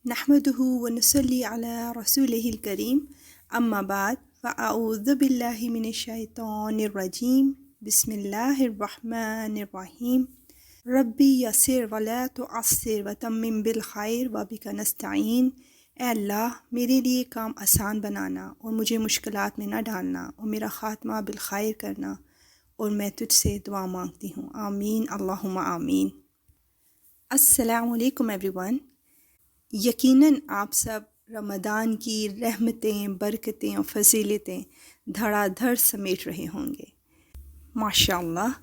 نحمده ونصلي على رسوله الكريم اما بعد فاعوذ بالله من الشیطان الرجیم بسم اللہ الرحمن الرحیم ربی یسر ولا تعسر وتمم بالخیر وبک نستعین۔ اے اللہ میرے لیے کام آسان بنانا اور مجھے مشکلات میں نہ ڈالنا اور میرا خاتمہ بالخیر کرنا، اور میں تجھ سے دعا مانگتی ہوں، آمین اللہم آمین۔ السلام علیکم ایوری ون۔ یقیناً آپ سب رمضان کی رحمتیں، برکتیں اور فضیلتیں دھڑا دھڑ سمیٹ رہے ہوں گے، ماشاء اللہ۔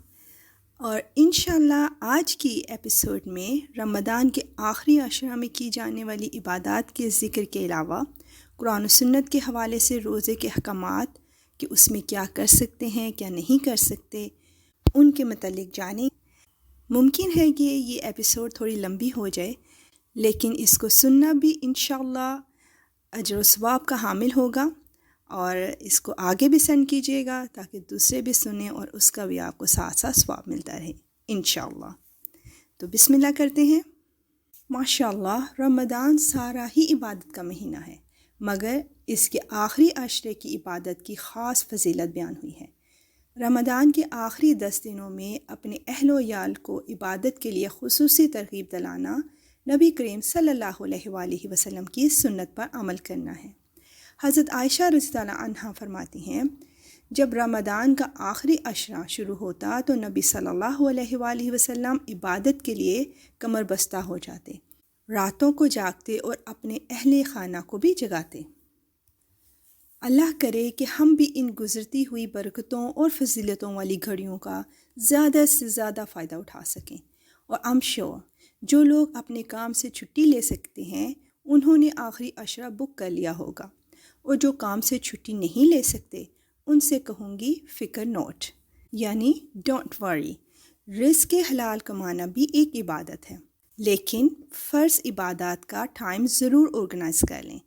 اور انشاءاللہ آج کی ایپیسوڈ میں رمضان کے آخری عشرہ میں کی جانے والی عبادات کے ذکر کے علاوہ قرآن و سنت کے حوالے سے روزے کے احکامات کہ اس میں کیا کر سکتے ہیں، کیا نہیں کر سکتے، ان کے متعلق جانیں۔ ممکن ہے کہ یہ ایپیسوڈ تھوڑی لمبی ہو جائے، لیکن اس کو سننا بھی انشاءاللہ اجر و ثواب کا حامل ہوگا، اور اس کو آگے بھی سینڈ کیجیے گا تاکہ دوسرے بھی سنیں اور اس کا بھی آپ کو ساتھ ساتھ ثواب ملتا رہے انشاءاللہ۔ تو بسم اللہ کرتے ہیں۔ ماشاءاللہ رمضان سارا ہی عبادت کا مہینہ ہے، مگر اس کے آخری عشرے کی عبادت کی خاص فضیلت بیان ہوئی ہے۔ رمضان کے آخری 10 دنوں میں اپنے اہل و عیال کو عبادت کے لیے خصوصی ترغیب دلانا نبی کریم صلی اللہ علیہ وآلہ وسلم کی سنت پر عمل کرنا ہے۔ حضرت عائشہ رضی اللہ عنہا فرماتی ہیں، جب رمضان کا آخری عشرہ شروع ہوتا تو نبی صلی اللہ علیہ وآلہ وسلم عبادت کے لیے کمر بستہ ہو جاتے، راتوں کو جاگتے اور اپنے اہل خانہ کو بھی جگاتے۔ اللہ کرے کہ ہم بھی ان گزرتی ہوئی برکتوں اور فضیلتوں والی گھڑیوں کا زیادہ سے زیادہ فائدہ اٹھا سکیں، اور I'm sure جو لوگ اپنے کام سے چھٹی لے سکتے ہیں انہوں نے آخری عشرہ بک کر لیا ہوگا، اور جو کام سے چھٹی نہیں لے سکتے ان سے کہوں گی فکر نوٹ، یعنی ڈونٹ وری۔ رزق حلال کمانا بھی ایک عبادت ہے، لیکن فرض عبادات کا ٹائم ضرور آرگنائز کر لیں۔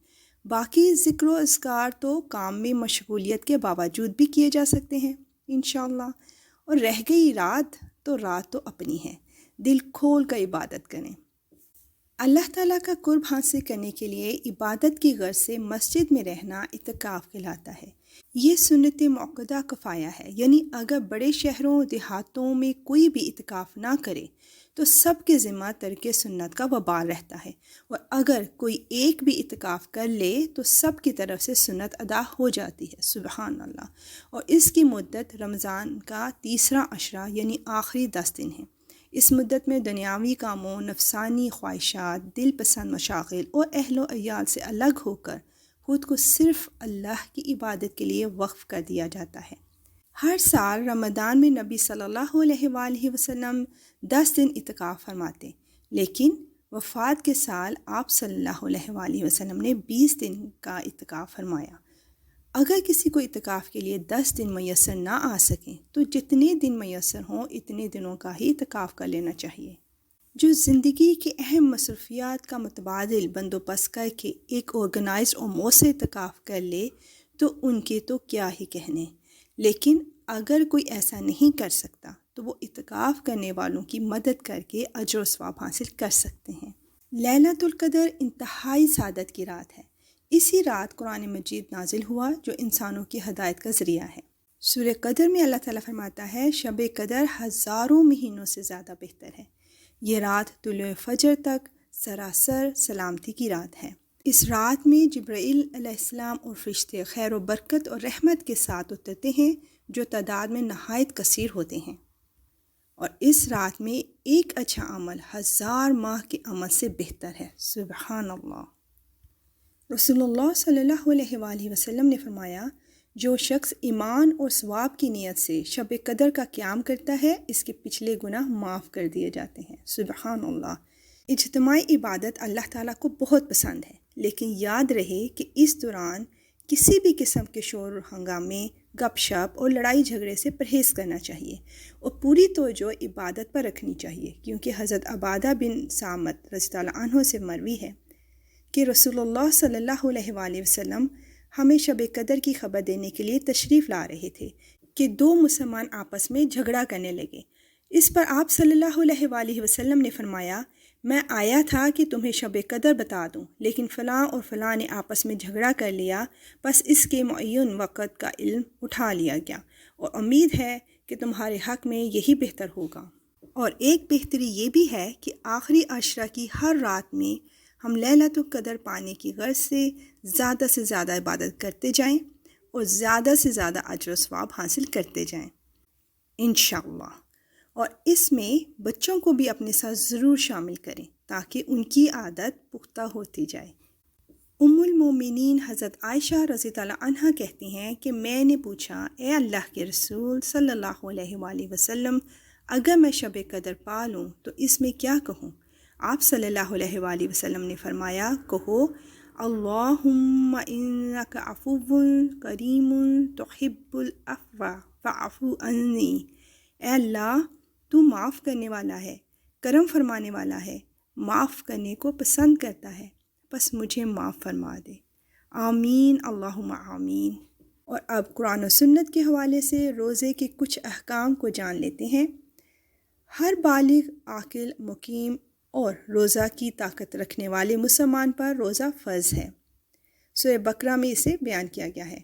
باقی ذکر و اذکار تو کام میں مشغولیت کے باوجود بھی کیے جا سکتے ہیں انشاءاللہ، اور رہ گئی رات تو رات تو اپنی ہے، دل کھول کر عبادت کریں۔ اللہ تعالیٰ کا قرب حاصل کرنے کے لیے عبادت کی غرض سے مسجد میں رہنا اعتکاف کہلاتا ہے۔ یہ سنت موقدہ کفایہ ہے، یعنی اگر بڑے شہروں دیہاتوں میں کوئی بھی اعتکاف نہ کرے تو سب کے ذمہ ترک سنت کا وبال رہتا ہے، اور اگر کوئی ایک بھی اعتکاف کر لے تو سب کی طرف سے سنت ادا ہو جاتی ہے، سبحان اللہ۔ اور اس کی مدت رمضان کا تیسرا عشرہ یعنی آخری 10 دن ہے۔ اس مدت میں دنیاوی کاموں، نفسانی خواہشات، دل پسند مشاغل اور اہل و عیال سے الگ ہو کر خود کو صرف اللہ کی عبادت کے لیے وقف کر دیا جاتا ہے۔ ہر سال رمضان میں نبی صلی اللہ علیہ وآلہ وسلم 10 دن اعتکاف فرماتے، لیکن وفات کے سال آپ صلی اللہ علیہ وآلہ وسلم نے 20 دن کا اعتکاف فرمایا۔ اگر کسی کو اعتکاف کے لیے 10 دن میسر نہ آ سکیں تو جتنے دن میسر ہوں اتنے دنوں کا ہی اعتکاف کر لینا چاہیے۔ جو زندگی کے اہم مصروفیات کا متبادل بندوبست کر کے ایک آرگنائزڈ اور مؤثر اعتکاف کر لے تو ان کے تو کیا ہی کہنے، لیکن اگر کوئی ایسا نہیں کر سکتا تو وہ اعتکاف کرنے والوں کی مدد کر کے اجر و ثواب حاصل کر سکتے ہیں۔ لیلۃ القدر انتہائی سعادت کی رات ہے۔ اسی رات قرآن مجید نازل ہوا جو انسانوں کی ہدایت کا ذریعہ ہے۔ سورہ قدر میں اللہ تعالیٰ فرماتا ہے، شب قدر ہزاروں مہینوں سے زیادہ بہتر ہے۔ یہ رات طلوع فجر تک سراسر سلامتی کی رات ہے۔ اس رات میں جبرائیل علیہ السلام اور فرشتے خیر و برکت اور رحمت کے ساتھ اترتے ہیں جو تعداد میں نہایت کثیر ہوتے ہیں، اور اس رات میں ایک اچھا عمل 1000 ماہ کے عمل سے بہتر ہے، سبحان اللہ۔ رسول اللہ صلی اللہ علیہ وآلہ وسلم نے فرمایا، جو شخص ایمان اور ثواب کی نیت سے شب قدر کا قیام کرتا ہے اس کے پچھلے گناہ معاف کر دیے جاتے ہیں، سبحان اللہ۔ اجتماعی عبادت اللہ تعالیٰ کو بہت پسند ہے، لیکن یاد رہے کہ اس دوران کسی بھی قسم کے شور و ہنگامے، گپ شپ اور لڑائی جھگڑے سے پرہیز کرنا چاہیے، اور پوری توجہ عبادت پر رکھنی چاہیے، کیونکہ حضرت عبادہ بن صامت رضی اللہ عنہ سے مروی ہے کہ رسول اللہ صلی اللہ علیہ وآلہ وسلم ہمیں شب قدر کی خبر دینے کے لیے تشریف لا رہے تھے کہ 2 مسلمان آپس میں جھگڑا کرنے لگے۔ اس پر آپ صلی اللہ علیہ وآلہ وسلم نے فرمایا، میں آیا تھا کہ تمہیں شب قدر بتا دوں، لیکن فلاں اور فلاں نے آپس میں جھگڑا کر لیا، بس اس کے معین وقت کا علم اٹھا لیا گیا، اور امید ہے کہ تمہارے حق میں یہی بہتر ہوگا۔ اور ایک بہتری یہ بھی ہے کہ آخری عشرہ کی ہر رات میں ہم لیلۃ القدر پانے کی غرض سے زیادہ عبادت کرتے جائیں اور زیادہ سے زیادہ اجر و ثواب حاصل کرتے جائیں انشاءاللہ۔ اور اس میں بچوں کو بھی اپنے ساتھ ضرور شامل کریں تاکہ ان کی عادت پختہ ہوتی جائے۔ ام المومنین حضرت عائشہ رضی اللہ عنہا کہتی ہیں کہ میں نے پوچھا، اے اللہ کے رسول صلی اللہ علیہ وآلہ وسلم، اگر میں شب قدر پا لوں تو اس میں کیا کہوں؟ آپ صلی اللہ علیہ وآلہ وسلم نے فرمایا، کہو اللہم انک عفو کریم تحب العفو فاعف عنی۔ اے اللہ، تو معاف کرنے والا ہے، کرم فرمانے والا ہے، معاف کرنے کو پسند کرتا ہے، بس مجھے معاف فرما دے۔ آمین اللہم آمین۔ اور اب قرآن و سنت کے حوالے سے روزے کے کچھ احکام کو جان لیتے ہیں۔ ہر بالغ، عاقل، مقیم اور روزہ کی طاقت رکھنے والے مسلمان پر روزہ فرض ہے۔ سورہ بقرہ میں اسے بیان کیا گیا ہے۔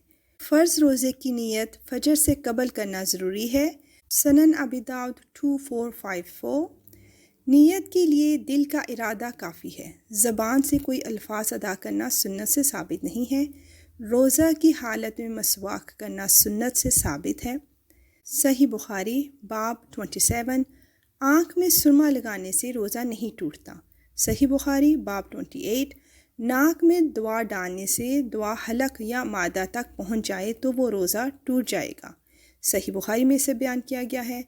فرض روزے کی نیت فجر سے قبل کرنا ضروری ہے۔ سنن ابی داؤد 2454۔ نیت کے لیے دل کا ارادہ کافی ہے، زبان سے کوئی الفاظ ادا کرنا سنت سے ثابت نہیں ہے۔ روزہ کی حالت میں مسواک کرنا سنت سے ثابت ہے۔ صحیح بخاری باب 27۔ آنکھ میں سرما لگانے سے روزہ نہیں ٹوٹتا۔ صحیح بخاری باب 28۔ ناک میں دعا ڈالنے سے دعا حلق یا معدہ تک پہنچ جائے تو وہ روزہ ٹوٹ جائے گا۔ صحیح بخاری میں اسے بیان کیا گیا ہے۔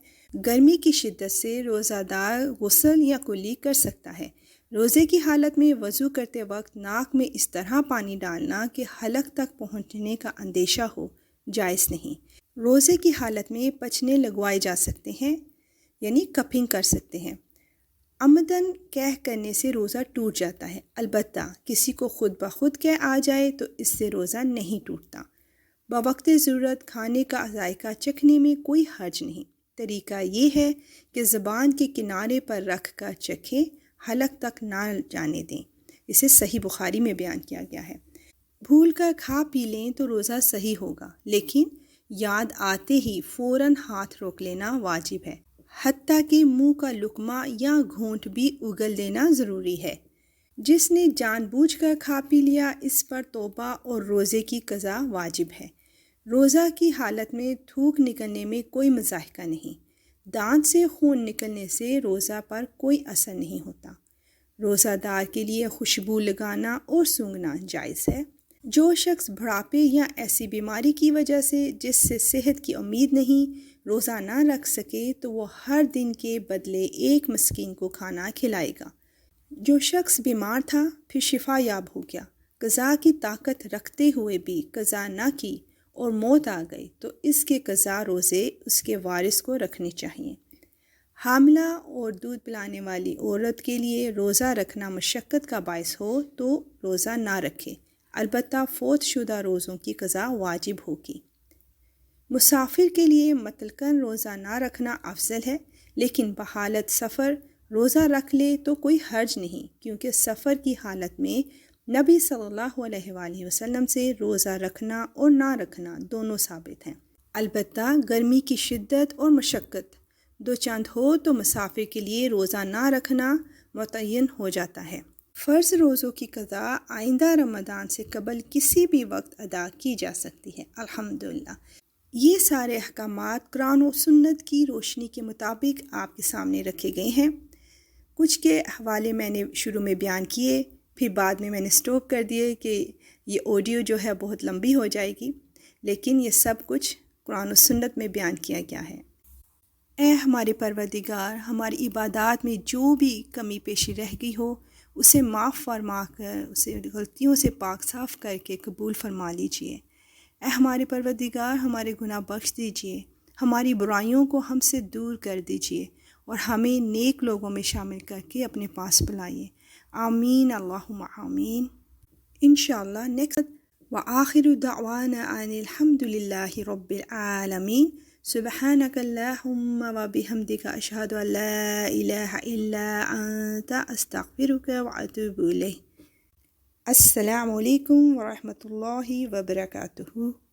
گرمی کی شدت سے روزہ دار غسل یا کلی کر سکتا ہے۔ روزے کی حالت میں وضو کرتے وقت ناک میں اس طرح پانی ڈالنا کہ حلق تک پہنچنے کا اندیشہ ہو جائز نہیں۔ روزے کی حالت میں پچنے لگوائے جا سکتے ہیں، یعنی کپنگ کر سکتے ہیں۔ عمدن قے کرنے سے روزہ ٹوٹ جاتا ہے، البتہ کسی کو خود بخود قے آ جائے تو اس سے روزہ نہیں ٹوٹتا۔ بوقت ضرورت کھانے کا ذائقہ چکھنے میں کوئی حرج نہیں۔ طریقہ یہ ہے کہ زبان کے کنارے پر رکھ کر چکھیں، حلق تک نہ جانے دیں۔ اسے صحیح بخاری میں بیان کیا گیا ہے۔ بھول کر کھا پی لیں تو روزہ صحیح ہوگا، لیکن یاد آتے ہی فوراً ہاتھ روک لینا واجب ہے، حتیٰ کہ منہ کا لقمہ یا گھونٹ بھی اگل دینا ضروری ہے۔ جس نے جان بوجھ کر کھا پی لیا اس پر توبہ اور روزے کی قضا واجب ہے۔ روزہ کی حالت میں تھوک نکلنے میں کوئی مضحکہ نہیں۔ دانت سے خون نکلنے سے روزہ پر کوئی اثر نہیں ہوتا۔ روزہ دار کے لیے خوشبو لگانا اور سونگھنا جائز ہے۔ جو شخص بڑھاپے یا ایسی بیماری کی وجہ سے جس سے صحت کی امید نہیں روزہ نہ رکھ سکے تو وہ ہر دن کے بدلے ایک مسکین کو کھانا کھلائے گا۔ جو شخص بیمار تھا پھر شفا یاب ہو گیا، قضا کی طاقت رکھتے ہوئے بھی قضا نہ کی اور موت آ گئی تو اس کے قضا روزے اس کے وارث کو رکھنے چاہیے۔ حاملہ اور دودھ پلانے والی عورت کے لیے روزہ رکھنا مشقت کا باعث ہو تو روزہ نہ رکھے، البتہ فوت شدہ روزوں کی قضا واجب ہوگی۔ مسافر کے لیے مطلقاً روزہ نہ رکھنا افضل ہے، لیکن بحالت سفر روزہ رکھ لے تو کوئی حرج نہیں، کیونکہ سفر کی حالت میں نبی صلی اللہ علیہ وآلہ وسلم سے روزہ رکھنا اور نہ رکھنا دونوں ثابت ہیں۔ البتہ گرمی کی شدت اور مشقت دو چند ہو تو مسافر کے لیے روزہ نہ رکھنا متعین ہو جاتا ہے۔ فرض روزوں کی قضا آئندہ رمضان سے قبل کسی بھی وقت ادا کی جا سکتی ہے۔ الحمدللہ یہ سارے احکامات قرآن و سنت کی روشنی کے مطابق آپ کے سامنے رکھے گئے ہیں۔ کچھ کے حوالے میں نے شروع میں بیان کیے، پھر بعد میں نے سٹاپ کر دیے کہ یہ آڈیو جو ہے بہت لمبی ہو جائے گی، لیکن یہ سب کچھ قرآن و سنت میں بیان کیا گیا ہے۔ اے ہمارے پروردگار، ہماری عبادات میں جو بھی کمی پیشی رہ گئی ہو اسے معاف فرما کر، اسے غلطیوں سے پاک صاف کر کے قبول فرما لیجئے۔ اے ہمارے پروردگار، ہمارے گناہ بخش دیجئے، ہماری برائیوں کو ہم سے دور کر دیجئے اور ہمیں نیک لوگوں میں شامل کر کے اپنے پاس بلائیے۔ آمین اللہم آمین۔ انشاءاللہ نیکسٹ وآخر دعوانا ان الحمد للہ رب العالمین۔ سبحانك اللهم وبحمدك أشهد أن لا إله إلا أنت أستغفرك وأتوب إليك. السلام علیکم ورحمۃ اللہ وبرکاتہ.